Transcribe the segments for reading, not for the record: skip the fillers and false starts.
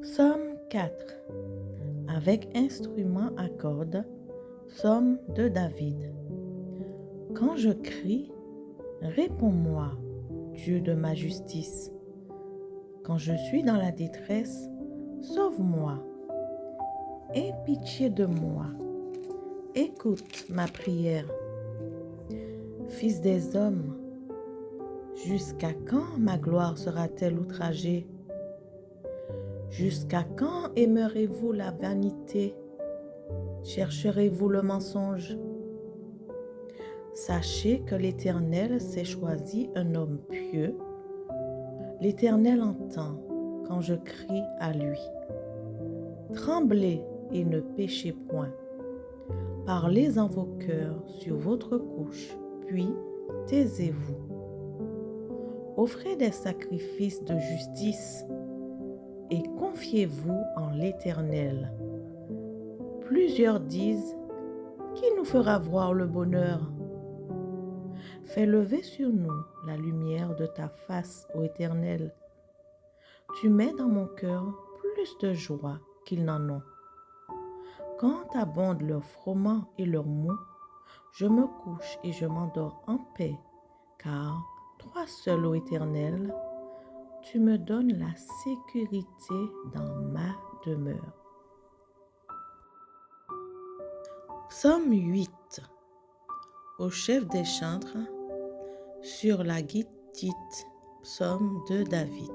Psaume 4. Avec instrument à cordes, psaume de David. Quand je crie, réponds-moi, Dieu de ma justice. Quand je suis dans la détresse, sauve-moi. Aie pitié de moi. Écoute ma prière. Fils des hommes, jusqu'à quand ma gloire sera-t-elle outragée? Jusqu'à quand aimerez-vous la vanité? Chercherez-vous le mensonge? Sachez que l'Éternel s'est choisi un homme pieux. L'Éternel entend quand je crie à lui. Tremblez et ne péchez point. Parlez en vos cœurs sur votre couche, puis taisez-vous. Offrez des sacrifices de justice et confiez-vous en l'Éternel. Plusieurs disent, qui nous fera voir le bonheur? Fais lever sur nous la lumière de ta face, ô Éternel. Tu mets dans mon cœur plus de joie qu'ils n'en ont. Quand abondent leurs froment et leurs maux, je me couche et je m'endors en paix, car toi seul, ô Éternel, tu me donnes la sécurité dans ma demeure. Psaume 8. Au chef des chantres, sur la gittite, psaume de David.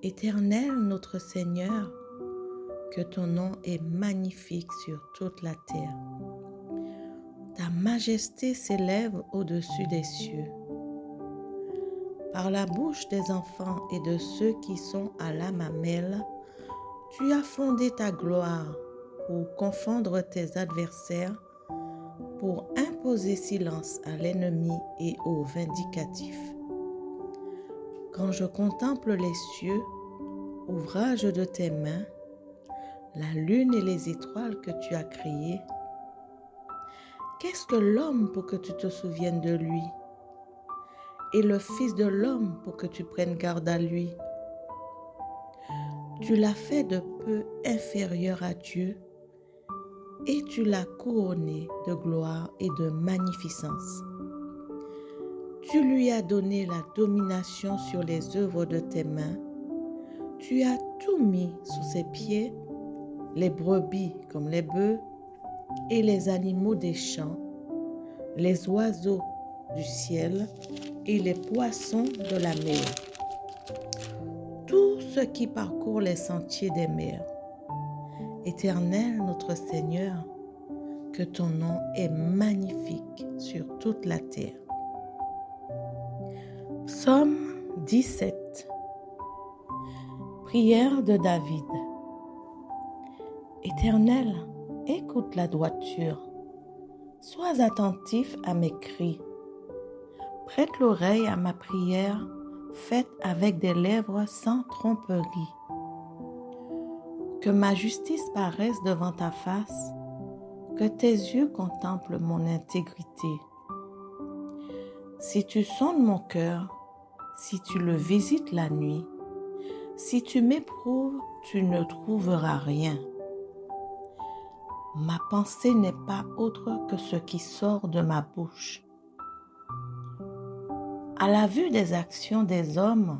Éternel notre Seigneur, que ton nom est magnifique sur toute la terre. Ta majesté s'élève au-dessus des cieux. Par la bouche des enfants et de ceux qui sont à la mamelle, tu as fondé ta gloire pour confondre tes adversaires, pour imposer silence à l'ennemi et au vindicatif. Quand je contemple les cieux, ouvrage de tes mains, la lune et les étoiles que tu as créées, qu'est-ce que l'homme pour que tu te souviennes de lui? Et le Fils de l'homme pour que tu prennes garde à lui? Tu l'as fait de peu inférieur à Dieu, et tu l'as couronné de gloire et de magnificence. Tu lui as donné la domination sur les œuvres de tes mains. Tu as tout mis sous ses pieds, les brebis comme les bœufs et les animaux des champs, les oiseaux du ciel et les poissons de la mer. Tout ce qui parcourt les sentiers des mers. Éternel notre Seigneur, que ton nom est magnifique sur toute la terre. Psaume 17. Prière de David. Éternel, écoute la droiture. Sois attentif à mes cris. Prête l'oreille à ma prière, faite avec des lèvres sans tromperie. Que ma justice paraisse devant ta face, que tes yeux contemplent mon intégrité. Si tu sondes mon cœur, si tu le visites la nuit, si tu m'éprouves, tu ne trouveras rien. Ma pensée n'est pas autre que ce qui sort de ma bouche. À la vue des actions des hommes,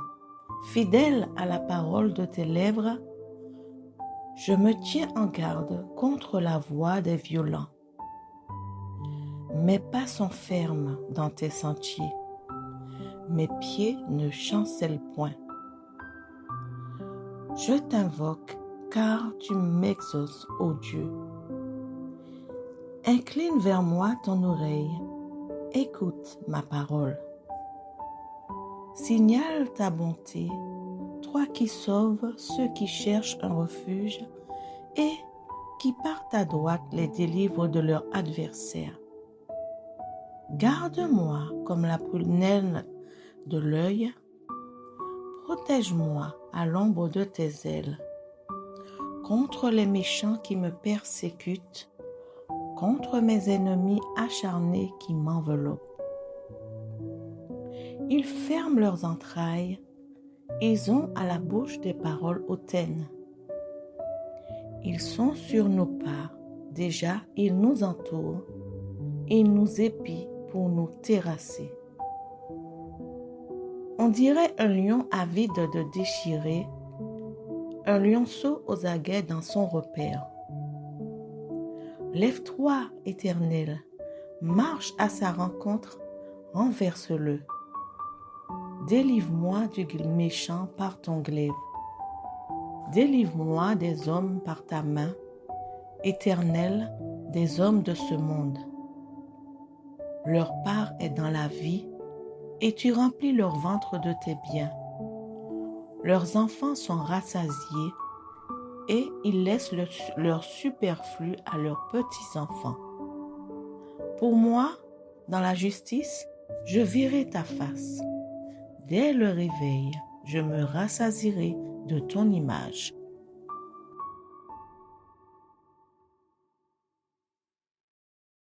fidèle à la parole de tes lèvres, je me tiens en garde contre la voix des violents. Mes pas sont fermes dans tes sentiers. Mes pieds ne chancellent point. Je t'invoque car tu m'exauces, ô Dieu. Incline vers moi ton oreille, écoute ma parole. Signale ta bonté, toi qui sauves ceux qui cherchent un refuge et qui par ta droite les délivres de leurs adversaires. Garde-moi comme la prunelle de l'œil, protège-moi à l'ombre de tes ailes, contre les méchants qui me persécutent, contre mes ennemis acharnés qui m'enveloppent. Ils ferment leurs entrailles, Ils ont à la bouche des paroles hautaines. Ils sont sur nos pas. Déjà, ils nous entourent. Ils nous épient pour nous terrasser. On dirait un lion avide de déchirer, un lionceau aux aguets dans son repère. Lève-toi, Éternel, marche à sa rencontre, renverse-le. Délivre-moi du méchant par ton glaive. Délivre-moi des hommes par ta main, Éternel, des hommes de ce monde. Leur part est dans la vie, et tu remplis leur ventre de tes biens. Leurs enfants sont rassasiés, et ils laissent leur superflu à leurs petits-enfants. Pour moi, dans la justice, je verrai ta face. Dès le réveil, je me rassasierai de ton image.